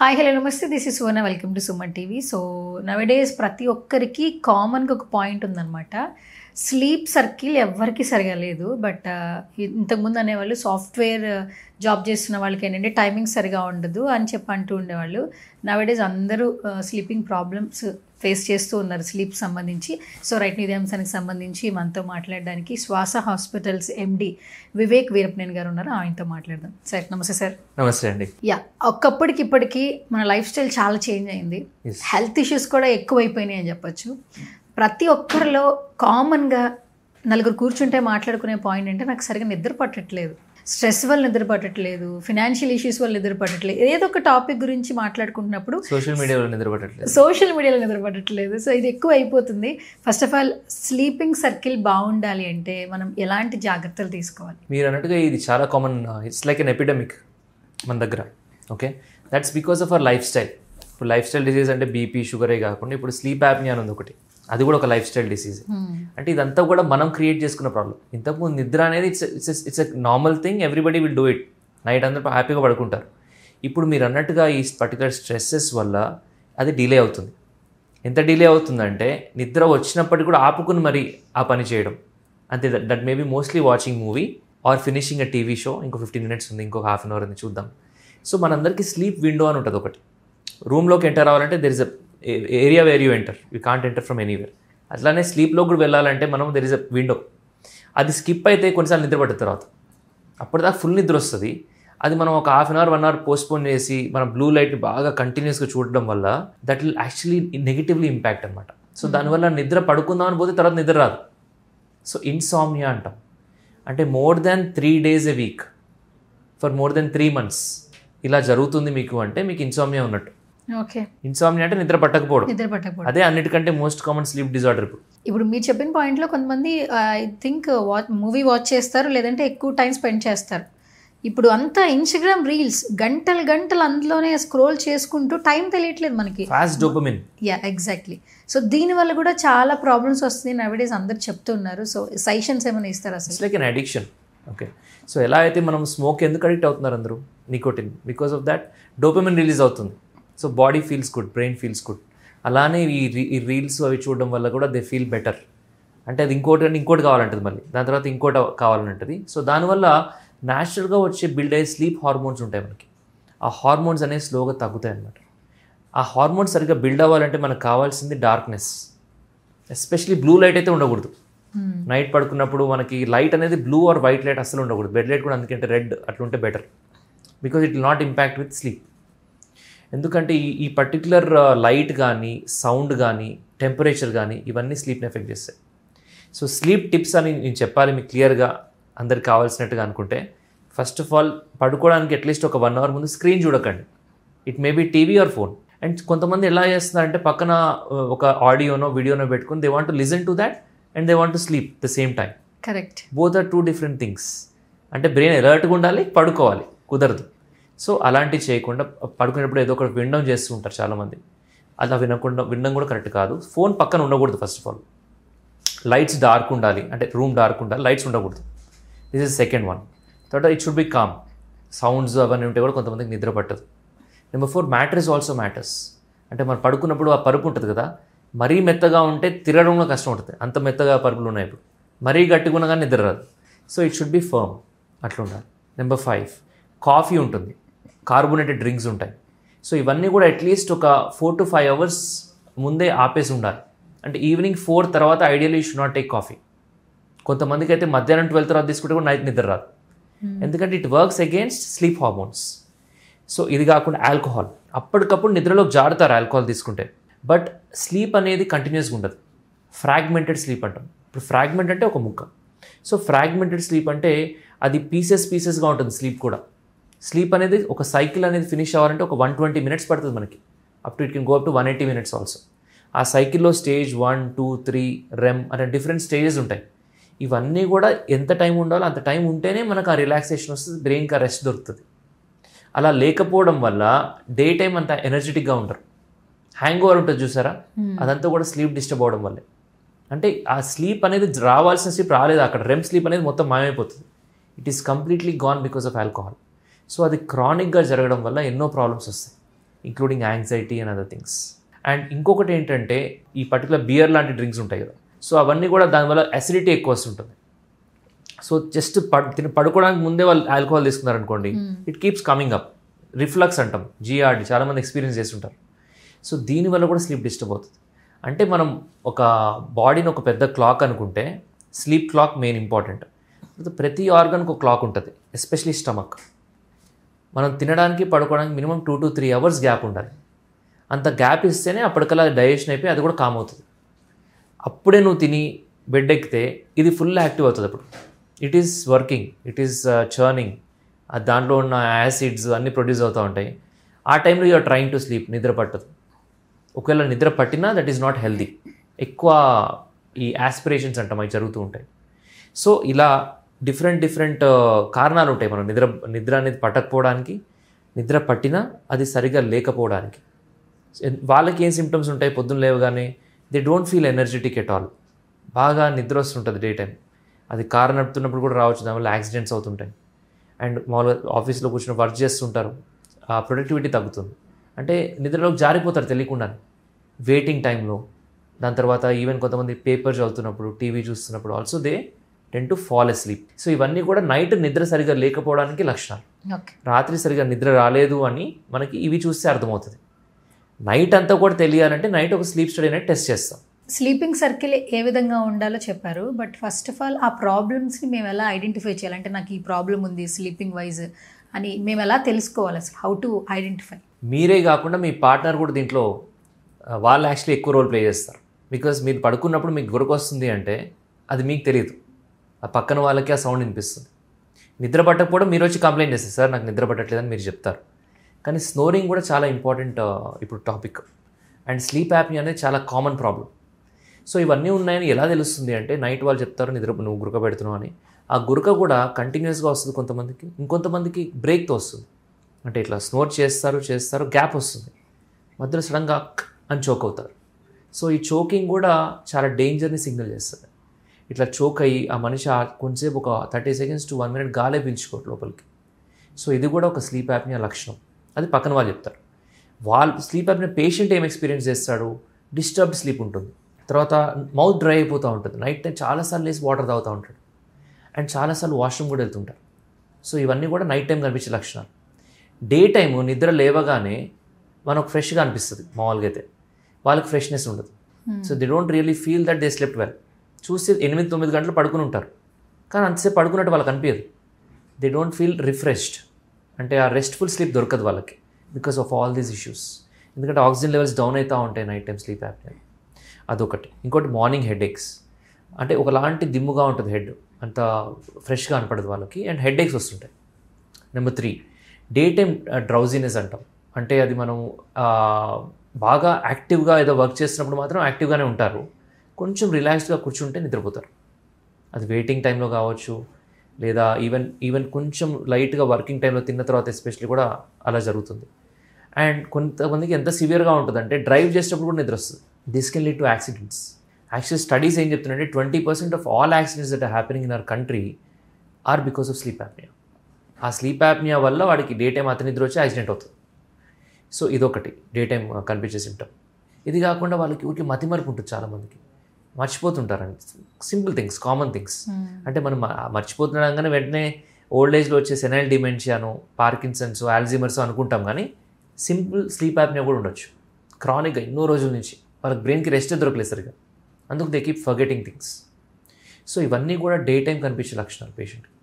Hi hello namaste this is Suvarna welcome to Suman TV. So nowadays ప్రతి ఒక్కరికి కామన్గా ఒక పాయింట్ ఉందన్నమాట. స్లీప్ సర్కిల్ ఎవరికి సరిగా లేదు. బట్ ఇంతకుముందు అనేవాళ్ళు సాఫ్ట్వేర్ జాబ్ చేస్తున్న వాళ్ళకి ఏంటంటే టైమింగ్ సరిగా ఉండదు అని చెప్పి అంటూ ఉండేవాళ్ళు. నవడేస్ అందరూ స్లీపింగ్ ప్రాబ్లమ్స్ ఫేస్ చేస్తూ ఉన్నారు స్లీప్ సంబంధించి. సో రైట్ ఇదే అంశానికి సంబంధించి మనతో మాట్లాడడానికి శ్వాస హాస్పిటల్స్ ఎండి వివేక్ వీరప్పనేని గారు ఉన్నారు. ఆయనతో మాట్లాడదాం. సార్ నమస్తే సార్. నమస్తే అండి. ఒక్కప్పటికి ఇప్పటికీ మన లైఫ్ స్టైల్ చాలా చేంజ్ అయింది. హెల్త్ ఇష్యూస్ కూడా ఎక్కువైపోయినాయి అని చెప్పొచ్చు. ప్రతి ఒక్కరిలో కామన్గా నలుగురు కూర్చుంటే మాట్లాడుకునే పాయింట్ అంటే నాకు సరిగా నిద్ర పట్టట్లేదు, స్ట్రెస్ వల్ల నిద్ర పట్టట్లేదు, ఫినాన్షియల్ ఇష్యూస్ వల్ల నిద్ర పట్టట్లేదు, ఏదో ఒక టాపిక్ గురించి మాట్లాడుకుంటున్నప్పుడు సోషల్ మీడియాలో నిద్ర పట్టట్లేదు. సో ఇది ఎక్కువ అయిపోతుంది. First of all sleeping circle బాగుండాలి అంటే మనం ఎలాంటి జాగ్రత్తలు తీసుకోవాలి? మీరు అన్నట్టుగా ఇది చాలా common, it's like N epidemic మన దగ్గర. Okay, that's because of our life style. ఇప్పుడు లైఫ్ స్టైల్ డిసీజ్ అంటే బీపీ షుగరే కాకుండా ఇప్పుడు స్లీప్ యాప్నియా అని ఉంది ఒకటి, అది కూడా ఒక లైఫ్ స్టైల్ డిసీజ్. అంటే ఇదంతా కూడా మనం క్రియేట్ చేసుకున్న ప్రాబ్లం. ఇంతకుముందు నిద్ర అనేది it's a normal thing, everybody will do it. Night అందరూ హ్యాపీగా పడుకుంటారు. ఇప్పుడు మీరు అన్నట్టుగా ఈ పర్టికులర్ స్ట్రెస్సెస్ వల్ల అది డిలే అవుతుంది. ఎంత డిలే అవుతుందంటే నిద్ర వచ్చినప్పటికీ కూడా ఆపుకుని మరి ఆ పని చేయడం. అంతే, that may be mostly watching movie or finishing a TV show. ఇంకో 15 minutes ఉంది, ఇంకొక హాఫ్ అన్ అవర్ ఉంది, చూద్దాం. సో మనందరికీ స్లీప్ విండో అని ఉంటుంది ఒకటి. రూమ్లోకి ఎంటర్ అవ్వాలంటే there is a area where you enter, you can't enter from anywhere. అట్లానే స్లీప్లో కూడా వెళ్ళాలంటే మనం దెర్ ఇస్ అ విండో. అది స్కిప్ అయితే కొన్నిసార్లు నిద్ర పట్టిన తర్వాత అప్పటిదాకా ఫుల్ నిద్ర వస్తుంది. అది మనం ఒక half an hour 1 hour postpone చేసి మనం బ్లూ లైట్ని బాగా కంటిన్యూస్గా చూడడం వల్ల that will actually negatively impact అనమాట. సో దానివల్ల నిద్ర పడుకుందామని పోతే తర్వాత నిద్ర రాదు. సో ఇన్సామ్నియా అంటాం. అంటే more than 3 days a week for more than 3 months ఇలా జరుగుతుంది మీకు అంటే మీకు ఇన్సామ్నియా ఉన్నట్టు. ఓకే, ఇన్సామ్నియా అంటే నిద్ర పట్టకపోవడం. అదే అన్నిటికంటే మోస్ట్ కామన్ స్లీప్ డిజార్డర్. ఇప్పుడు మీరు చెప్పిన పాయింట్లో కొంతమంది ఐ థింక్ మూవీ వాచ్ చేస్తారు, లేదంటే ఎక్కువ టైం స్పెండ్ చేస్తారు. ఇప్పుడు అంతా ఇన్స్టాగ్రామ్ రీల్స్ గంటలు అందులోనే స్క్రోల్ చేసుకుంటూ టైం తెలియట్లేదు మనకి. Fast dopamine. ఎగ్జాక్ట్లీ. సో దీనివల్ల కూడా చాలా ప్రాబ్లమ్స్ వస్తుంది నవడేస్ అందరు చెప్తున్నారు. సో సజెషన్స్ ఏమైనా ఇస్తారా అసలు? It's like an addiction. Okay, so ఎలా అయితే మనం స్మోక్ ఎందుకు అడిక్ట్ అవుతున్నారు అందరూ? Nicotine. Because of that dopamine release అవుతుంది. So body feels good, brain feels good. అలానే ఈ రీల్స్ అవి చూడడం వల్ల కూడా దే ఫీల్ బెటర్. అంటే అది ఇంకోటి కావాలంటుంది, మళ్ళీ దాని తర్వాత ఇంకోటి కావాలంటుంది. సో దానివల్ల న్యాచురల్గా వచ్చే బిల్డ్ అయ్యే స్లీప్ హార్మోన్స్ ఉంటాయి మనకి. ఆ హార్మోన్స్ అనేవి స్లోగా తగ్గుతాయి అన్నమాట. ఆ హార్మోన్స్ సరిగ్గా బిల్డ్ అవ్వాలంటే మనకు కావాల్సింది డార్క్నెస్. ఎస్పెషలీ బ్లూ లైట్ అయితే ఉండకూడదు. నైట్ పడుకున్నప్పుడు మనకి లైట్ అనేది బ్లూ ఆర్ వైట్ లైట్ అస్సలు ఉండకూడదు. బెడ్ లైట్ కూడా అందుకంటే రెడ్ అట్లుంటే better, because it will not impact with sleep. ఎందుకంటే ఈ పర్టికులర్ లైట్ కానీ సౌండ్ కానీ టెంపరేచర్ కానీ ఇవన్నీ స్లీప్ని ఎఫెక్ట్ చేస్తాయి. సో స్లీప్ టిప్స్ అని నేను చెప్పాలి మీకు క్లియర్గా అందరికి కావాల్సినట్టుగా అనుకుంటే, ఫస్ట్ ఆఫ్ ఆల్ పడుకోవడానికి అట్లీస్ట్ ఒక 1 hour ముందు స్క్రీన్ చూడకండి. It may be TV or phone. And కొంతమంది ఎలా చేస్తున్నారంటే పక్కన ఒక ఆడియోనో వీడియోనో పెట్టుకుని they want to listen to that and they want to sleep the same time. Correct. Both are 2 different things. అంటే బ్రెయిన్ అలర్ట్గా ఉండాలి, పడుకోవాలి, కుదరదు. సో అలాంటివి చేయకుండా పడుకునేటప్పుడు ఏదో ఒకటి వినడం చేస్తూ ఉంటారు చాలామంది. అలా వినడం కూడా కరెక్ట్ కాదు. ఫోన్ పక్కన ఉండకూడదు. First of all lights dark ఉండాలి, అంటే రూమ్ డార్క్ ఉండాలి, లైట్స్ ఉండకూడదు. This is second one. తర్వాత it should be calm. Sounds అవన్నీ ఉంటే కూడా కొంతమందికి నిద్ర పట్టదు. Number 4, mattress also matters. అంటే మనం పడుకున్నప్పుడు ఆ పరుపు ఉంటుంది కదా, మరీ మెత్తగా ఉంటే తిరగడంలో కష్టం ఉంటుంది. అంత మెత్తగా పరుపులు ఉన్నాయి ఇప్పుడు. మరీ గట్టిగా ఉన్నా కానీ నిద్ర రాదు. So it should be firm, అట్లా ఉండాలి. నెంబర్ 5, కాఫీ ఉంటుంది, కార్బోనేటెడ్ డ్రింక్స్ ఉంటాయి. సో ఇవన్నీ కూడా అట్లీస్ట్ ఒక 4 to 5 hours ముందే ఆపేసి ఉండాలి. అంటే ఈవినింగ్ 4 తర్వాత ideally you should not take coffee. కొంతమందికి అయితే మధ్యాహ్నం 12 తర్వాత తీసుకుంటే కూడా నైట్ నిద్ర రాదు. ఎందుకంటే it works against sleep hormones. So ఇది కాకుండా ఆల్కహాల్. అప్పటికప్పుడు నిద్రలోకి జారుతారు ఆల్కహాల్ తీసుకుంటే. బట్ స్లీప్ అనేది కంటిన్యూస్గా ఉండదు. ఫ్రాగ్మెంటెడ్ స్లీప్ అంటాం. ఇప్పుడు ఫ్రాగ్మెంట్ అంటే ఒక ముక్క. సో ఫ్రాగ్మెంటెడ్ స్లీప్ అంటే అది పీసెస్గా ఉంటుంది. స్లీప్ కూడా, స్లీప్ అనేది ఒక సైకిల్ అనేది ఫినిష్ అవ్వాలంటే ఒక 120 minutes పడుతుంది మనకి. Up to it can go up to 180 minutes also. ఆ సైకిల్లో స్టేజ్ 1, 2, 3 రెమ్ అనే డిఫరెంట్ స్టేజెస్ ఉంటాయి. ఇవన్నీ కూడా ఎంత టైం ఉండాలో అంత టైం ఉంటేనే మనకు ఆ రిలాక్సేషన్ వస్తుంది, బ్రెయిన్కి ఆ రెస్ట్ దొరుకుతుంది. అలా లేకపోవడం వల్ల డే టైం అంత ఎనర్జెటిక్గా ఉంటారు. హ్యాంగ్ ఓవర్ ఉంటుంది చూసారా, అదంతా కూడా స్లీప్ డిస్టర్బ్ అవ్వడం వల్లే. అంటే ఆ స్లీప్ అనేది రావాల్సిన స్లీప్ రాలేదు అక్కడ. రెమ్ స్లీప్ అనేది మొత్తం మాయమైపోతుంది. It is completely gone because of alcohol. So అది క్రానిక్గా జరగడం వల్ల ఎన్నో ప్రాబ్లమ్స్ వస్తాయి. Including anxiety and other things. And ఇంకొకటి ఏంటంటే ఈ పర్టికులర్ బియర్ లాంటి డ్రింక్స్ ఉంటాయి కదా, సో అవన్నీ కూడా దానివల్ల అసిడిటీ ఎక్కువ వస్తుంటుంది. సో జస్ట్ పడుకోవడానికి ముందే వాళ్ళు ఆల్కహాల్ తీసుకున్నారనుకోండి, it keeps coming up, reflux అంటాం, జిఆర్డి, చాలామంది ఎక్స్పీరియన్స్ చేస్తుంటారు. సో దీనివల్ల కూడా స్లీప్ డిస్టర్బ్ అవుతుంది. అంటే మనం ఒక బాడీని ఒక పెద్ద క్లాక్ అనుకుంటే స్లీప్ క్లాక్ మెయిన్ ఇంపార్టెంట్. ప్రతి ఆర్గన్కి ఒక క్లాక్ ఉంటుంది, ఎస్పెషలీ స్టమక్. మనం తినడానికి పడుకోవడానికి మినిమం 2 to 3 hours గ్యాప్ ఉండాలి. అంత గ్యాప్ ఇస్తేనే అప్పటికల్లా డైజెషన్ అయిపోయి అది కూడా కామ్ అవుతుంది. అప్పుడే నువ్వు తిని బెడ్ ఎక్కితే ఇది ఫుల్ యాక్టివ్ అవుతుంది. అప్పుడు it is working, it is churning, దాంట్లో ఉన్న యాసిడ్స్ అన్నీ ప్రొడ్యూస్ అవుతూ ఉంటాయి. ఆ టైంలో యూఆర్ ట్రైంగ్ టు స్లీప్, నిద్ర పట్టదు. ఒకవేళ నిద్ర పట్టినా దట్ ఈస్ నాట్ హెల్దీ. ఎక్కువ ఈ యాస్పిరేషన్స్ అంటాం, అవి జరుగుతూ ఉంటాయి. సో ఇలా డిఫరెంట్ కారణాలు ఉంటాయి మనం నిద్ర అనేది పట్టకపోవడానికి, నిద్ర పట్టినా అది సరిగా లేకపోవడానికి. వాళ్ళకి ఏం సిమ్టమ్స్ ఉంటాయి? పొద్దున్న లేవగానే they don't feel energetic at all, బాగా నిద్ర వస్తుంటుంది డే టైం. అది కారు నడుపుతున్నప్పుడు కూడా రావచ్చు, దానివల్ల యాక్సిడెంట్స్ అవుతుంటాయి. అండ్ మామూలుగా ఆఫీస్లో కూర్చొని వర్క్ చేస్తుంటారు, ఆ ప్రొడక్టివిటీ తగ్గుతుంది. అంటే నిద్రలోకి జారిపోతారు తెలియకుండా వెయిటింగ్ టైంలో. దాని తర్వాత ఈవెన్ కొంతమంది పేపర్ చదువుతున్నప్పుడు, టీవీ చూస్తున్నప్పుడు also they ten to fall asleep. So ఇవన్నీ కూడా నైట్ నిద్ర సరిగా లేకపోవడానికి లక్షణాలు. రాత్రి సరిగా నిద్ర రాలేదు అని మనకి ఇవి చూస్తే అర్థమవుతుంది. నైట్ అంతా కూడా తెలియాలంటే నైట్ ఒక స్లీప్ స్టడీ అనేది టెస్ట్ చేస్తాం. స్లీపింగ్ సర్కిల్ ఏ విధంగా ఉండాలో చెప్పారు, బట్ ఫస్ట్ ఆఫ్ ఆల్ ఆ ప్రాబ్లమ్స్ని మేము ఎలా ఐడెంటిఫై చేయాలి? అంటే నాకు ఈ ప్రాబ్లం ఉంది స్లీపింగ్ వైజ్ అని మేము ఎలా తెలుసుకోవాలి? అసలు హౌ టు ఐడెంటిఫై? మీరే కాకుండా మీ పార్ట్నర్ కూడా దీంట్లో వాళ్ళు యాక్చువల్లీ ఎక్కువ రోల్ ప్లే చేస్తారు. బికాజ్ మీరు పడుకున్నప్పుడు మీకు గురక వస్తుంది అంటే అది మీకు తెలియదు, ఆ పక్కన వాళ్ళకి ఆ సౌండ్ వినిపిస్తుంది. నిద్ర పట్టకపోవడం మీరు వచ్చి కంప్లైంట్ చేస్తారు, సార్ నాకు నిద్ర పట్టట్లేదని మీరు చెప్తారు. కానీ స్నోరింగ్ కూడా చాలా ఇంపార్టెంట్ ఇప్పుడు టాపిక్. అండ్ స్లీప్ యాప్నియా అనేది చాలా కామన్ ప్రాబ్లం. సో ఇవన్నీ ఉన్నాయని ఎలా తెలుస్తుంది అంటే నైట్ వాళ్ళు చెప్తారు నువ్వు గురక పెడుతున్నావు అని. ఆ గురక కూడా కంటిన్యూస్గా వస్తుంది కొంతమందికి, ఇంకొంతమందికి బ్రేక్తో వస్తుంది. అంటే ఇట్లా స్నోర్ చేస్తారు గ్యాప్ వస్తుంది, మధ్యలో సడన్గా అని చోక్ అవుతారు. సో ఈ చోకింగ్ కూడా చాలా డేంజర్ని సిగ్నల్ చేస్తుంది. ఇట్లా చోక్ అయ్యి ఆ మనిషి కొంచెంసేపు ఒక 30 seconds to 1 minute గాలే పీల్చుకోరు లోపలికి. సో ఇది కూడా ఒక స్లీప్ యాప్నియా లక్షణం. అది పక్కన వాళ్ళు చెప్తారు. స్లీప్ యాప్నియా పేషెంట్ ఏం ఎక్స్పీరియన్స్ చేస్తాడు? డిస్టర్బ్డ్ స్లీప్ ఉంటుంది, తర్వాత మౌత్ డ్రై అయిపోతూ ఉంటుంది, నైట్ టైం చాలాసార్లు వేసి వాటర్ తాగుతూ ఉంటాడు, అండ్ చాలాసార్లు వాష్రూమ్ కూడా వెళ్తుంటారు. సో ఇవన్నీ కూడా నైట్ టైం కనిపించే లక్షణాలు. డే టైము నిద్ర లేవగానే మనకు ఫ్రెష్గా అనిపిస్తుంది. మామూలుగా అయితే వాళ్ళకి ఫ్రెష్నెస్ ఉండదు. So they don't really feel that they slept well. చూస్తే 8-9 గంటలు పడుకుని ఉంటారు, కానీ అంతసేపు పడుకున్నట్టు వాళ్ళకి అనిపించదు. దే డోంట్ ఫీల్ రిఫ్రెష్డ్, అంటే ఆ రెస్ట్ఫుల్ స్లీప్ దొరకదు వాళ్ళకి because of all these issues. ఎందుకంటే ఆక్సిజన్ లెవెల్స్ డౌన్ అవుతూ ఉంటాయి నైట్ టైం స్లీప్ యాప్నియా. అదొకటి. ఇంకోటి మార్నింగ్ హెడేక్స్, అంటే ఒకలాంటి దిమ్ముగా ఉంటుంది హెడ్, అంత ఫ్రెష్గా కనపడదు వాళ్ళకి, అండ్ హెడేక్స్ వస్తుంటాయి. నెంబర్ 3 డే టైం డ్రౌజీనెస్ అంటాం. అంటే అది మనం బాగా యాక్టివ్గా ఏదో వర్క్ చేస్తున్నప్పుడు మాత్రం యాక్టివ్గానే ఉంటారు, కొంచెం రిలాక్స్డ్గా కూర్చుంటే నిద్రపోతారు. అది వెయిటింగ్ టైంలో కావచ్చు, లేదా ఈవెన్ కొంచెం లైట్గా వర్కింగ్ టైంలో తిన్న తర్వాత ఎస్పెషల్లీ కూడా అలా జరుగుతుంది. అండ్ కొంతమందికి ఎంత సివియర్గా ఉంటుందంటే డ్రైవ్ చేసేటప్పుడు కూడా నిద్ర వస్తుంది. This can lead to accidents. Actually studies ఏం చెప్తున్నాయంటే 20% of all accidents that are happening in our country are because of sleep apnoea. ఆ స్లీప్ యాప్నియా వల్ల వాడికి డే టైం అతని నిద్ర వచ్చి యాక్సిడెంట్ అవుతుంది. సో ఇదొకటి డే టైం కనిపించే సిమ్టమ్. ఇది కాకుండా వాళ్ళకి ఊరికి మతిమరుపు ఉంటుంది, చాలామందికి మర్చిపోతుంటారండి సింపుల్ థింగ్స్, కామన్ థింగ్స్. అంటే మనం మర్చిపోతుండగానే వెంటనే ఓల్డ్ ఏజ్లో వచ్చే సెనైల్ డిమెన్షియాను, పార్కిన్సన్స్, ఆల్జీమర్స్ అనుకుంటాం, కానీ సింపుల్ స్లీప్ యాప్నియా కూడా ఉండొచ్చు. క్రానిక్గా ఎన్నో రోజుల నుంచి వాళ్ళకి బ్రెయిన్కి రెస్ట్ దొరకలేదు సరిగా, అందుకు they keep forgetting things. So ఇవన్నీ కూడా డే టైం కనిపించే లక్షణాలు పేషెంట్కి.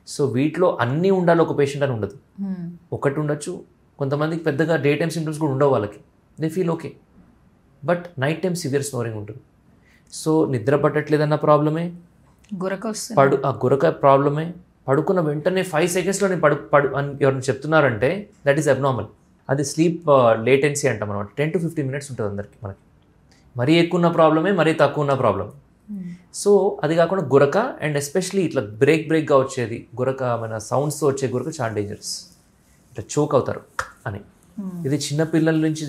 సో వీటిలో అన్నీ ఉండాలి ఒక పేషెంట్ అని ఉండదు, ఒకటి ఉండొచ్చు. కొంతమందికి పెద్దగా డే టైం సింప్టమ్స్ కూడా ఉండవు, వాళ్ళకి they feel okay. But night time severe snoring ఉంటుంది. సో నిద్ర పట్టట్లేదన్న ప్రాబ్లమే, ఆ గురక ప్రాబ్లమే. పడుకున్న వెంటనే 5 secondsలో నేను పడు అని ఎవరైనా చెప్తున్నారంటే దట్ ఈస్ అబ్నార్మల్. అది స్లీప్ లేటెన్సీ అంటాం మనం. 10 to 15 minutes ఉంటుంది అందరికి. మనకి మరీ ఎక్కువ ఉన్న ప్రాబ్లమే, మరీ తక్కువ ఉన్న ప్రాబ్లం. సో అది కాకుండా గురక, అండ్ ఎస్పెషలీ ఇట్లా బ్రేక్గా వచ్చేది గురక, మన సౌండ్స్తో వచ్చే గురక చాలా డేంజరస్. ఇట్లా చోక్ అవుతారు అని. ఇది చిన్న పిల్లల నుంచి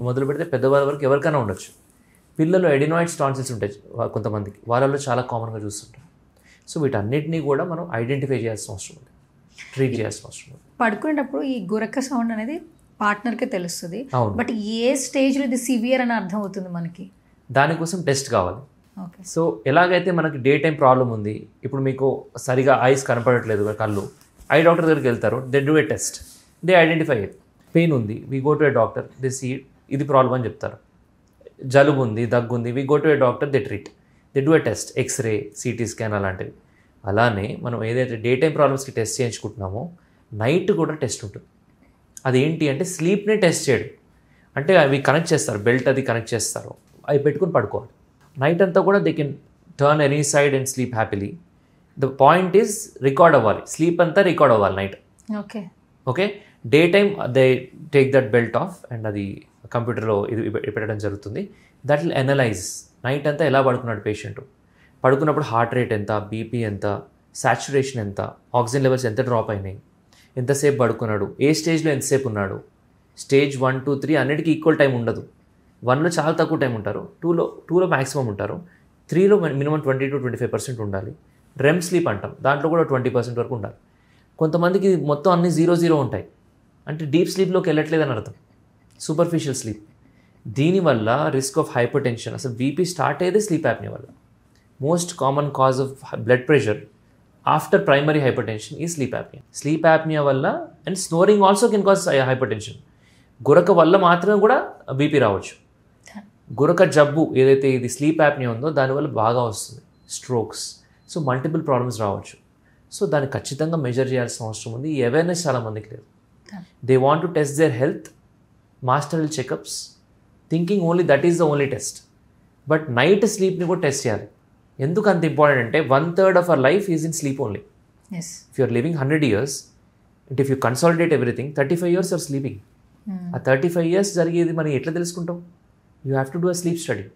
మొదలు పెడితే పెద్దవాళ్ళ వరకు ఎవరికైనా ఉండొచ్చు. పిల్లలు ఎడినాయిడ్స్ టాన్సిల్స్ ఉంటాయి కొంతమందికి, వాళ్ళలో చాలా కామన్గా చూస్తుంటాం. సో వీటన్నిటినీ కూడా మనం ఐడెంటిఫై చేయాల్సిన అవసరం ఉంది, ట్రీట్ చేయాల్సిన అవసరం ఉంది. పడుకునేటప్పుడు ఈ గురక సౌండ్ అనేది పార్ట్నర్కే తెలుస్తుంది. అవును. బట్ ఏ స్టేజ్లో ఇది సివియర్ అని అర్థం అవుతుంది మనకి? దానికోసం టెస్ట్ కావాలి. ఓకే. సో ఎలాగైతే మనకి డే టైం ప్రాబ్లం ఉంది, ఇప్పుడు మీకు సరిగా ఐస్ కనపడట్లేదు కళ్ళు, ఐ డాక్టర్ దగ్గరికి వెళ్తారు, they do a test, they identify it. Pain ఉంది, we go to a doctor, they see ఇది ప్రాబ్లం అని చెప్తారు. జలుబు ఉంది, దగ్గు ఉంది, we go to a doctor, they treat, they do a test, X-ray, CT scan అలాంటివి. అలానే మనం ఏదైతే డే టైం ప్రాబ్లమ్స్కి టెస్ట్ చేయించుకుంటున్నామో నైట్ కూడా టెస్ట్ ఉంటుంది. అదేంటి అంటే స్లీప్నే టెస్ట్ చేయడం. అంటే అవి కనెక్ట్ చేస్తారు, బెల్ట్ అది కనెక్ట్ చేస్తారు, అవి పెట్టుకుని పడుకోవాలి. నైట్ అంతా కూడా they can turn any side and sleep happily. The point is record అవ్వాలి, స్లీప్ అంతా రికార్డ్ అవ్వాలి night. Okay. Okay. Day time they take that belt of and అది కంప్యూటర్లో ఇది పెట్టడం జరుగుతుంది. దట్ విల్ అనలైజ్ నైట్ అంతా ఎలా పడుకున్నాడు పేషెంట్, పడుకున్నప్పుడు హార్ట్ రేట్ ఎంత, బీపీ ఎంత, సాచురేషన్ ఎంత, ఆక్సిజన్ లెవెల్స్ ఎంత డ్రాప్ అయినాయి, ఎంతసేపు పడుకున్నాడు, ఏ స్టేజ్లో ఎంతసేపు ఉన్నాడు. స్టేజ్ 1, 2, 3 అన్నిటికీ ఈక్వల్ టైం ఉండదు. 1లో చాలా తక్కువ టైం ఉంటారు, 2లో మ్యాక్సిమం ఉంటారు, 3లో మినిమం 20 to 25% ఉండాలి. రెమ్ స్లీప్ అంటాం, దాంట్లో కూడా 20% వరకు ఉండాలి. కొంతమందికి మొత్తం అన్ని 0 ఉంటాయి, అంటే డీప్ స్లీప్లోకి వెళ్ళట్లేదని అర్థం, సూపర్ఫిషియల్ స్లీప్. దీనివల్ల రిస్క్ ఆఫ్ హైపర్ టెన్షన్, అసలు బీపీ స్టార్ట్ అయ్యేది స్లీప్ యాప్నియా వల్ల. Most common cause of blood pressure after primary hyper tension ఈ స్లీప్ యాప్నియా. స్లీప్ యాప్నియా వల్ల and snoring also can cause hyper tension. గురక వల్ల మాత్రం కూడా BP రావచ్చు. గురక జబ్బు ఏదైతే ఇది స్లీప్ యాప్నియా ఉందో దానివల్ల బాగా వస్తుంది, స్ట్రోక్స్. సో మల్టిపుల్ ప్రాబ్లమ్స్ రావచ్చు. సో దాన్ని ఖచ్చితంగా మెజర్ చేయాల్సిన అవసరం ఉంది. ఈ అవేర్నెస్ చాలామందికి లేదు. They want to test their health, master health checkups, thinking only that is the only test. But night స్లీప్ని కూడా టెస్ట్ చేయాలి. ఎందుకు అంత ఇంపార్టెంట్ అంటే 1/3 of our life is in sleep only. Yes. If you are living 100 years and if you consolidate everything, 35 years are sleeping. ఆ 35 years జరిగేది మనం ఎట్లా తెలుసుకుంటాం? You have to do a sleep study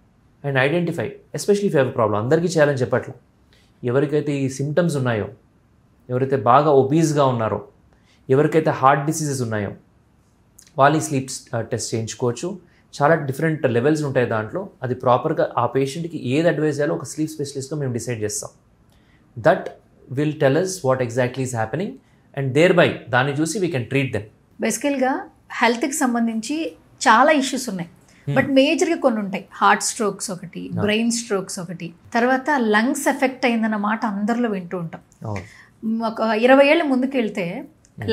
and identify, especially if you have problem. అందరికీ చేయాలని చెప్పట్లా. ఎవరికైతే ఈ సిమ్టమ్స్ ఉన్నాయో, ఎవరైతే బాగా ఒబీస్గా ఉన్నారో, ఎవరికైతే హార్ట్ డిసీజెస్ ఉన్నాయో వాళ్ళు ఈ స్లీప్ టెస్ట్ చేయించుకోవచ్చు. చాలా డిఫరెంట్ లెవెల్స్ ఉంటాయి దాంట్లో. అది ప్రాపర్గా ఆ పేషెంట్కి ఏది అడ్వైజ్ చేయాలో ఒక స్లీప్ స్పెషలిస్ట్తో మేము డిసైడ్ చేస్తాం. That will tell us what exactly is happening and thereby దాన్ని చూసి వీ కెన్ ట్రీట్ దెమ్. బేసికల్గా హెల్త్కి సంబంధించి చాలా ఇష్యూస్ ఉన్నాయి, బట్ మేజర్గా కొన్ని ఉంటాయి. హార్ట్ స్ట్రోక్స్ ఒకటి, బ్రెయిన్ స్ట్రోక్స్ ఒకటి, తర్వాత లంగ్స్ ఎఫెక్ట్ అయిందన్న మాట అందరిలో వింటూ ఉంటాం. ఒక 20 ఏళ్ళ ముందుకు వెళ్తే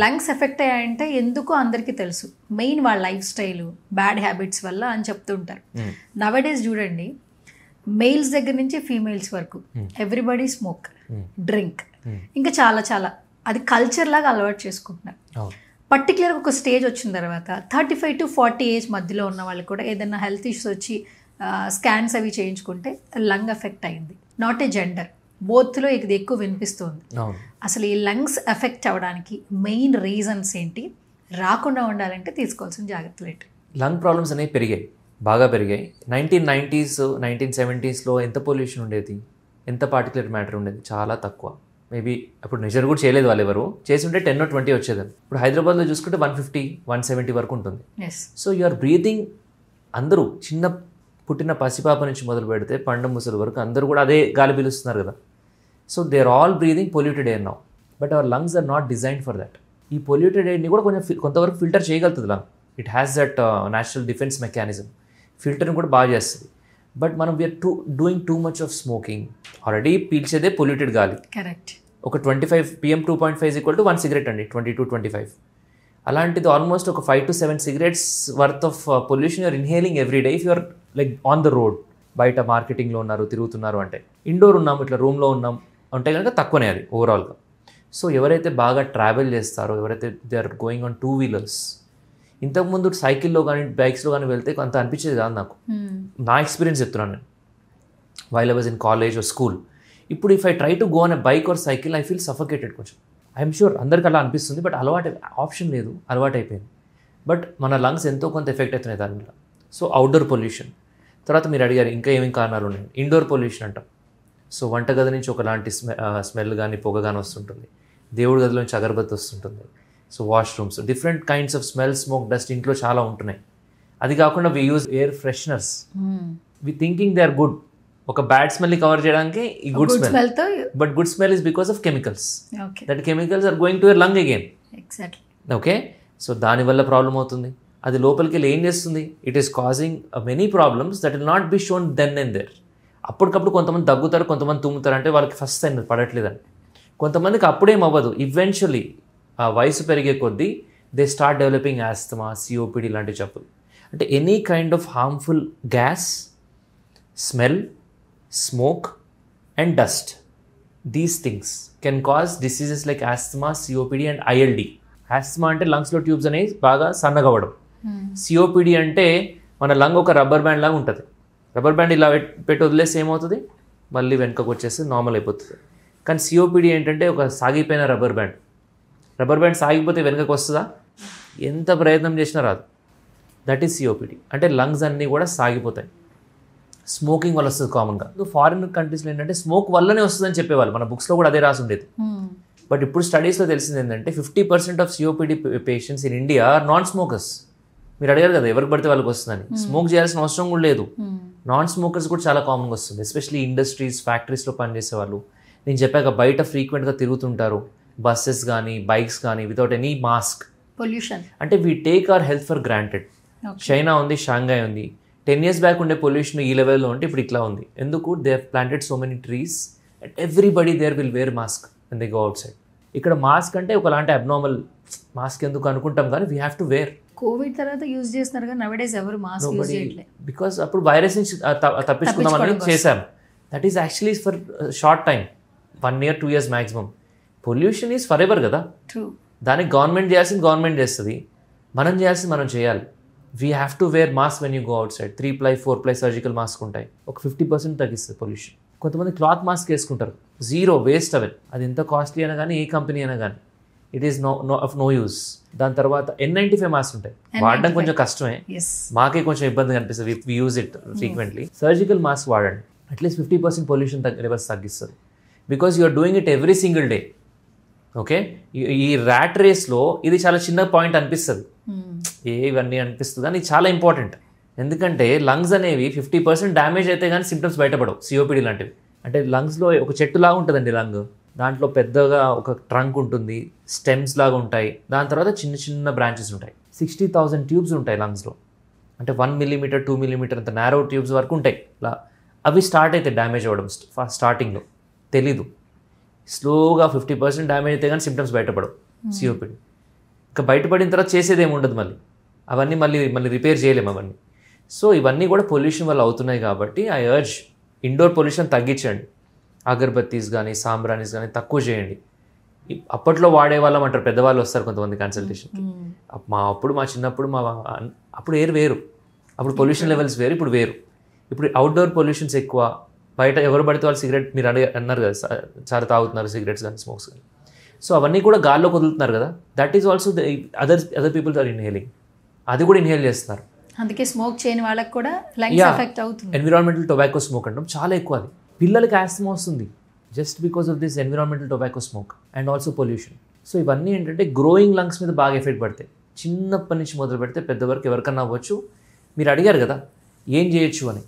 లంగ్స్ ఎఫెక్ట్ అయ్యాయంటే ఎందుకో అందరికీ తెలుసు, మెయిన్ వాళ్ళ లైఫ్ స్టైల్, బ్యాడ్ హ్యాబిట్స్ వల్ల అని చెప్తుంటారు. నవడేస్ చూడండి, మెయిల్స్ దగ్గర నుంచి ఫీమేల్స్ వరకు ఎవ్రీబడి స్మోక్, డ్రింక్, ఇంకా చాలా చాలా అది కల్చర్ లాగా అలవాటు చేసుకుంటున్నారు. పర్టికులర్గా ఒక స్టేజ్ వచ్చిన తర్వాత 35 to 40 ఏజ్ మధ్యలో ఉన్న వాళ్ళు కూడా ఏదైనా హెల్త్ ఇష్యూస్ వచ్చి స్కాన్స్ అవి చేయించుకుంటే లంగ్ ఎఫెక్ట్ అయింది. నాట్ ఏ జెండర్, బోత్లో ఇది ఎక్కువ వినిపిస్తుంది. అసలు ఈ లంగ్స్ ఎఫెక్ట్ అవ్వడానికి మెయిన్ రీజన్స్ ఏంటి, రాకుండా ఉండాలంటే తీసుకోవాల్సిన జాగ్రత్తలు ఏంటి? లంగ్ ప్రాబ్లమ్స్ అనేవి పెరిగాయి, బాగా పెరిగాయి. 1990s 1970sలో ఎంత పొల్యూషన్ ఉండేది, ఎంత పార్టికులర్ మ్యాటర్ ఉండేది, చాలా తక్కువ. మేబీ అప్పుడు మెజర్ కూడా చేయలేదు వాళ్ళు, ఎవరు చేసి ఉంటే 10 or 20 వచ్చేది. ఇప్పుడు హైదరాబాద్లో చూసుకుంటే 150 170 వరకు ఉంటుంది. సో యు ఆర్ బ్రీతింగ్, అందరూ చిన్న పుట్టిన పసిపాప నుంచి మొదలు పెడితే పండు ముసలి వరకు అందరూ కూడా అదే గాలి పీలుస్తున్నారు కదా. So they are all breathing polluted air now, but our lungs are not designed for that. ఈ పొల్యూటెడ్ ఎయిర్ని కూడా కొంతవరకు ఫిల్టర్ చేయగలుగుతుంది lung. It has that natural defence mechanism, ఫిల్టర్ని కూడా బాగా చేస్తుంది. బట్ మనం we're doing too much of smoking. Already పీల్చేదే పొల్యూటెడ్ గాలి. కరెక్ట్. ఒక 25 PM 2.5 = 1 cigarette అండి, 20 to 25. అలాంటిది ఆల్మోస్ట్ ఒక 5 to 7 cigarettes worth of pollution you're inhaling every day if you're like on the road. బయట మార్కెటింగ్లో ఉన్నారు, తిరుగుతున్నారు అంటే, ఇండోర్ ఉన్నాం, ఇట్లా రూమ్లో ఉన్నాం అంటే కనుక తక్కువనే అది ఓవరాల్గా. సో ఎవరైతే బాగా ట్రావెల్ చేస్తారో, ఎవరైతే they are going on 2 wheelers, ఇంతకుముందు సైకిల్లో కానీ బైక్స్లో కానీ వెళ్తే అంత అనిపించేది కాదు నాకు. నా ఎక్స్పీరియన్స్ చెప్తున్నాను నేను, while I was in college or school. ఇప్పుడు if I try to go on a bike or cycle I feel suffocated కొంచెం. ఐఎమ్ షూర్ అందరికి అలా అనిపిస్తుంది, బట్ ఆప్షన్ లేదు, అలవాటు అయిపోయింది. బట్ మన లంగ్స్ ఎంతో కొంత ఎఫెక్ట్ అవుతున్నాయి దాని మీద. So outdoor pollution. తర్వాత మీరు అడిగారు ఇంకా ఏమేమి కారణాలు ఉన్నాయి. ఇండోర్ పొల్యూషన్ అంటాం. సో వంటగది నుంచి ఒకలాంటి స్మెల్ కానీ పొగ కానీ వస్తుంటుంది, దేవుడి గదిలో నుంచి అగరబత్తి వస్తుంటుంది. So washrooms, different kinds of smell, smoke, dust ఇంట్లో చాలా ఉంటున్నాయి. అది కాకుండా we use air fresheners. We thinking they are good. ఒక బ్యాడ్ స్మెల్ని కవర్ చేయడానికి ఈ good smell, but good smell is because of chemicals. That chemicals are going to your lung again. Exactly. Okay. So దానివల్ల problem అవుతుంది. అది లోపలికి వెళ్ళి ఏం చేస్తుంది, it is causing many problems that will not be shown then and there. అప్పటికప్పుడు కొంతమంది దగ్గుతారు, కొంతమంది తుమ్ముతారు, అంటే వాళ్ళకి ఫస్ట్ సైన్ పడట్లేదని. కొంతమందికి అప్పుడేం అవ్వదు, ఈవెన్చువలీ ఆ వయసు పెరిగే కొద్దీ they start developing asthma, COPD లాంటి జబ్బులు. అంటే any kind of harmful gas, smell, smoke and dust, these things can cause diseases like asthma, COPD and ILD. Asthma అంటే లంగ్స్లో ట్యూబ్స్ అనేవి బాగా సన్నగవడం. సిఓపిడి అంటే మన లంగ్ ఒక రబ్బర్ బ్యాండ్ లాగా ఉంటుంది. రబ్బర్ బ్యాండ్ ఇలా పెట్టి వదిలేసి ఏమవుతుంది, మళ్ళీ వెనుకకు వచ్చేసి నార్మల్ అయిపోతుంది. కానీ సిఓపిడి ఏంటంటే ఒక సాగిపోయిన రబ్బర్ బ్యాండ్. రబ్బర్ బ్యాండ్ సాగిపోతే వెనుకకు వస్తుందా, ఎంత ప్రయత్నం చేసినా రాదు. That is COPD. అంటే లంగ్స్ అన్నీ కూడా సాగిపోతాయి. స్మోకింగ్ వల్ల వస్తుంది కామన్గా. ఫారిన్ కంట్రీస్లో ఏంటంటే స్మోక్ వల్లనే వస్తుందని చెప్పేవాళ్ళు, మన బుక్స్లో కూడా అదే రాసి ఉండేది. బట్ ఇప్పుడు స్టడీస్లో తెలిసింది ఏంటంటే 50% of COPD patients in India are non smokers. మీరు అడిగారు కదా ఎవరికి పడితే వాళ్ళకి వస్తుందని. స్మోక్ చేయాల్సిన అవసరం కూడా లేదు. నాన్ స్మోకర్స్ కూడా చాలా కామన్గా వస్తుంది, ఎస్పెషల్లీ ఇండస్ట్రీస్, ఫ్యాక్టరీస్లో పనిచేసే వాళ్ళు. నేను చెప్పాక బయట ఫ్రీక్వెంట్గా తిరుగుతుంటారు, బస్సెస్ కానీ బైక్స్ కానీ, వితౌట్ ఎనీ మాస్క్. పొల్యూషన్ అంటే we take our health for granted. China ఉంది, షాంఘై ఉంది. 10 years బ్యాక్ ఉండే పొల్యూషన్ ఈ లెవెల్లో ఉంటే ఇప్పుడు ఇట్లా ఉంది. ఎందుకు, they have planted so many trees and everybody there will wear mask and they go outside. ఇక్కడ మాస్క్ అంటే ఒకలాంటి అబ్నార్మల్, మాస్క్ ఎందుకు అనుకుంటాం కానీ we have to wear. Covid తర్వాత యూజ్ చేస్తున్నారు కానీ నవడేస్ ఎవరు మాస్క్ యూజ్ చేయట్లేదు. బికాస్ అప్పుడు వైరస్ నుంచి తప్పించుకుందామని చేశాం. That is actually for short time, 1 year 2 years maximum. Pollution is forever కదా. దానికి గవర్నమెంట్ చేయాల్సింది గవర్నమెంట్ చేస్తుంది, మనం చేయాల్సింది మనం చేయాలి. We have to wear mask when you go outside. 3ply 4ply surgical mask ఉంటాయి, ఒక 50% తగ్గిస్తుంది పొల్యూషన్. కొంతమంది క్లాత్ మాస్క్ వేసుకుంటారు, జీరో వేస్ట్ అవెల్. అది ఎంత కాస్ట్లీ అయినా కానీ, ఏ కంపెనీ అయినా కానీ, ఇట్ ఈస్ నో యూస్. దాని తర్వాత N95 మాస్క్ ఉంటాయి, వాడడం కొంచెం కష్టమే, మాకే కొంచెం ఇబ్బందిగా అనిపిస్తుంది. We use it frequently. Surgical mask వాడండి, అట్లీస్ట్ 50% పొల్యూషన్ లెవెల్స్ తగ్గిస్తుంది. Because you are doing it every single day. Okay, ఈ ర్యాట్ రేస్లో ఇది చాలా చిన్న పాయింట్ అనిపిస్తుంది, ఇవన్నీ అనిపిస్తుంది, కానీ చాలా ఇంపార్టెంట్. ఎందుకంటే లంగ్స్ అనేవి 50% డ్యామేజ్ అయితే కానీ సిమ్టమ్స్ బయటపడవు. సిఓపిడి లాంటివి అంటే లంగ్స్లో ఒక చెట్టులాగా ఉంటుందండి లంగ్. దాంట్లో పెద్దగా ఒక ట్రంక్ ఉంటుంది, స్టెమ్స్ లాగా ఉంటాయి, దాని తర్వాత చిన్న చిన్న బ్రాంచెస్ ఉంటాయి. 60,000 ట్యూబ్స్ ఉంటాయి లంగ్స్లో. అంటే 1 mm 2 mm అంత నారో ట్యూబ్స్ వరకు ఉంటాయి. అవి స్టార్ట్ అయితే డ్యామేజ్ అవ్వడం స్టార్టింగ్లో తెలీదు. స్లోగా 50% డ్యామేజ్ అయితే కానీ సిమ్టమ్స్ బయటపడవు సిఓపిడి. ఇంకా బయటపడిన తర్వాత చేసేది ఏమి ఉండదు, అవన్నీ మళ్ళీ రిపేర్ చేయలేము అవన్నీ. సో ఇవన్నీ కూడా పొల్యూషన్ వల్ల అవుతున్నాయి. కాబట్టి ఐ అర్జ్ ఇండోర్ పొల్యూషన్ తగ్గించండి. అగర్బత్తీస్ కానీ సాంబ్రానీస్ కానీ తక్కువ చేయండి. అప్పట్లో వాడేవాళ్ళం అంటారు, పెద్దవాళ్ళు వస్తారు కొంతమంది కన్సల్టేషన్కి. మా చిన్నప్పుడు అప్పుడు ఎయిర్ వేరు, అప్పుడు పొల్యూషన్ లెవెల్స్ వేరు, ఇప్పుడు వేరు. ఇప్పుడు అవుట్డోర్ పొల్యూషన్స్ ఎక్కువ. బయట ఎవరు పడితే వాళ్ళు సిగరెట్, మీరు అన్నారు కదా చాలా తాగుతున్నారు సిగరెట్స్ కానీ స్మోక్స్ కానీ. సో అవన్నీ కూడా గాల్లోకి వదులుతున్నారు కదా. That is also other peoples are inhaling. అది కూడా ఇన్హేల్ చేస్తున్నారు. అందుకే స్మోక్ చేయని వాళ్ళకి కూడా లంగ్స్ ఎఫెక్ట్ అవుతుంది. ఎన్విరాన్మెంటల్ టొబాకో స్మోక్ అంటాం చాలా ఎక్కువ. అది పిల్లలకి ఆస్తమా వస్తుంది just because of this environmental tobacco smoke and also pollution. So ఇవన్నీ ఏంటంటే గ్రోయింగ్ లంగ్స్ మీద బాగా ఎఫెక్ట్ పడతాయి. చిన్నప్పటి నుంచి మొదలు పెడితే పెద్ద వరకు ఎవరికన్నా అవ్వచ్చు. మీరు అడిగారు కదా ఏం చేయొచ్చు అని.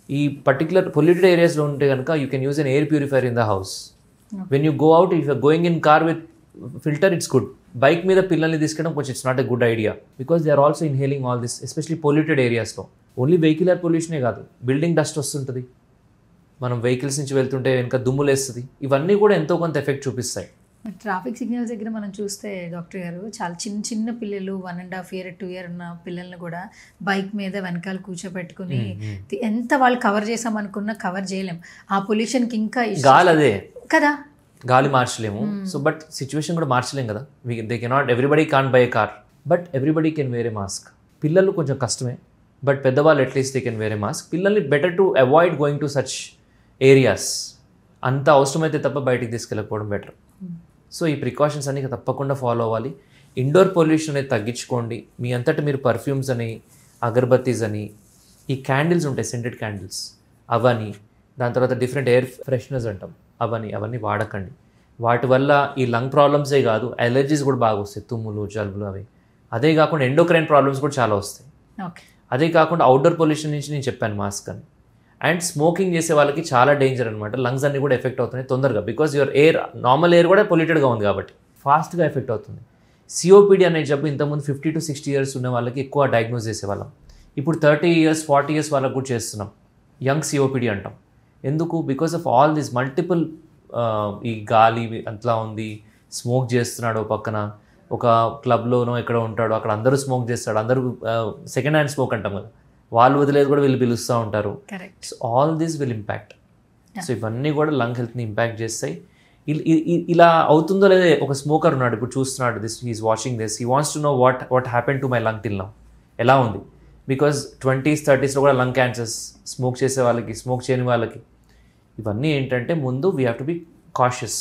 ఈ పర్టికులర్ పొల్యూటెడ్ ఏరియాస్లో ఉంటే కనుక you can use an air purifier in the house. When you go out, if you're going in car with filter, it's good. Bike మీద పిల్లల్ని తీసుకెళ్ళడం కొంచెం it's not a good idea, because they are also inhaling all this, especially polluted ఏరియాస్లో. Only vehicular పొల్యూషనే కాదు, building dust వస్తుంటుంది, మనం vehicles నుంచి వెళ్తుంటే వెనక దుమ్ములు వేస్తుంది. ఇవన్నీ కూడా ఎంతో కొంత ఎఫెక్ట్ చూపిస్తాయి. ట్రాఫిక్ సిగ్నల్స్ దగ్గర మనం చూస్తే డాక్టర్ గారు చాలా చిన్న చిన్న పిల్లలు 1.5 year 2 year ఉన్న పిల్లల్ని కూడా బైక్ మీద వెనకాల కూర్చోబెట్టుకుని ఎంత వాళ్ళు కవర్ చేసామనుకున్నా కవర్ చేయలేం. ఆ పొల్యూషన్కి ఇంకా గాలి అదే కదా, గాలి మార్చలేము. సో బట్ సిచ్యువేషన్ కూడా మార్చలేం కదా. They cannot, everybody can't buy a car, but everybody can wear a mask. పిల్లలు కొంచెం కష్టమే, బట్ పెద్దవాళ్ళు at least they can wear a mask. పిల్లల్ని better to avoid going to such areas. అంత అవసరమైతే తప్ప బయటికి తీసుకెళ్ళకపోవడం బెటర్. సో ఈ ప్రికాషన్స్ అన్ని తప్పకుండా ఫాలో అవ్వాలి. ఇండోర్ పొల్యూషన్ అనేది తగ్గించుకోండి. మీ అంతటా మీరు పర్ఫ్యూమ్స్ అని, అగర్బత్తీస్ అని, ఈ క్యాండిల్స్ ఉంటాయి సెంటెడ్ క్యాండిల్స్ అవని, దాని తర్వాత డిఫరెంట్ ఎయిర్ ఫ్రెషనర్స్ అంటాం అవన్నీ వాడకండి. వాటి వల్ల ఈ లంగ్ ప్రాబ్లమ్సే కాదు, అలర్జీస్ కూడా బాగా వస్తాయి, తుమ్ములు జలుబులు అవి. అదే కాకుండా ఎండోక్రైన్ ప్రాబ్లమ్స్ కూడా చాలా వస్తాయి. అదే కాకుండా అవుట్డోర్ పొల్యూషన్ నుంచి నేను చెప్పాను మాస్క్ అని. అండ్ స్మోకింగ్ చేసే వాళ్ళకి చాలా డేంజర్ అనమాట. లంగ్స్ అన్ని కూడా ఎఫెక్ట్ అవుతున్నాయి తొందరగా, because your air, normal air కూడా పొల్యూటెడ్గా ఉంది కాబట్టి ఫాస్ట్గా ఎఫెక్ట్ అవుతుంది. సిఓపిడి అనే జబ్బు ఇంతకుముందు 50 to 60 years ఉన్న వాళ్ళకి ఎక్కువ డయాగ్నోస్ చేసేవాళ్ళం. ఇప్పుడు 30 years 40 years వాళ్ళకు కూడా చేస్తున్నాం. యంగ్ సిఓపిడి అంటాం. ఎందుకు? Because of all this multiple ఈ గాలి అట్లా ఉంది, స్మోక్ చేస్తున్నాడు పక్కన, ఒక క్లబ్లోనో ఎక్కడ ఉంటాడు అక్కడ అందరూ స్మోక్ చేస్తాడు, అందరూ సెకండ్ హ్యాండ్ స్మోక్ అంటాం కదా, వాళ్ళు వదిలేదు కూడా వీళ్ళు పిలుస్తూ ఉంటారు. So all this will impact. So ఇవన్నీ కూడా లంగ్ హెల్త్ని ఇంపాక్ట్ చేస్తాయి. ఇలా అవుతుందో లేదో ఒక స్మోకర్ ఉన్నాడు ఇప్పుడు చూస్తున్నాడు, he is watching this, he wants to know what happen to my lung till now, ఎలా ఉంది. బికాజ్ 20s 30s కూడా లంగ్ క్యాన్సర్స్, స్మోక్ చేసే వాళ్ళకి, స్మోక్ చేయని వాళ్ళకి. ఇవన్నీ ఏంటంటే ముందు we have to be cautious.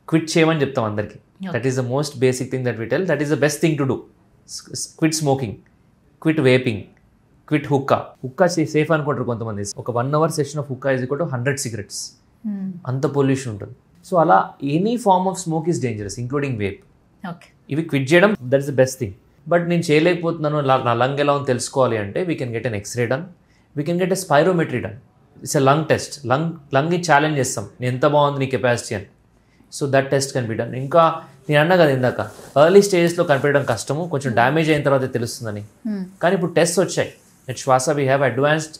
Quit చేయమని చెప్తాం అందరికీ. That is the most basic thing that we tell. That is the best thing to do. Quit smoking, quit vaping, quit hookah. Hookah safe అనుకుంటారు కొంతమంది. ఒక 1 hour session of hookah is equal to 100 cigarettes. అంత pollution ఉంటుంది. So అలా any form of smoke is dangerous, including vape. ఇవి quit చేయడం that is the best thing. But నేను చేయలేకపోతున్నాను, నా లంగ్ ఎలా ఉందో తెలుసుకోవాలి అంటే we can get an X-ray done, we can get a spirometry done. It's a lung test. లంగ్ని ఛాలెంజ్ చేస్తాం, ఎంత బాగుంది నీ కెపాసిటీ అని. So that test can be done. ఇంకా నేను అన్నా కదా ఇందాక, ఎర్లీ స్టేజెస్లో కనిపెట్టడం కష్టము, కొంచెం డ్యామేజ్ అయిన తర్వాత తెలుస్తుందని. కానీ ఇప్పుడు టెస్ట్ వచ్చాయి. ఎట్ శ్వాస వీ హ్యావ్ అడ్వాన్స్డ్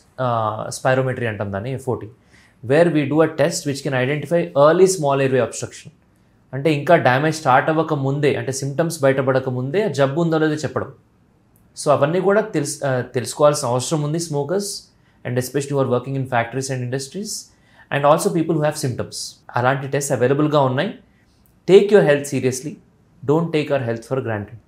స్పైరోమెట్రీ అంటాం దాన్ని, FOT, where we do a test which can identify early small airway obstruction. అంటే ఇంకా డ్యామేజ్ స్టార్ట్ అవ్వక ముందే, అంటే సిమ్టమ్స్ బయటపడక ముందే జబ్బు ఉందో లేదో చెప్పడం. సో అవన్నీ కూడా తెలుసుకోవాల్సిన అవసరం ఉంది smokers, and especially you are working in factories and industries, and also people who have symptoms. అలాంటి టెస్ట్ అవైలబుల్గా ఉన్నాయి. Take your health seriously. Don't take your health for granted.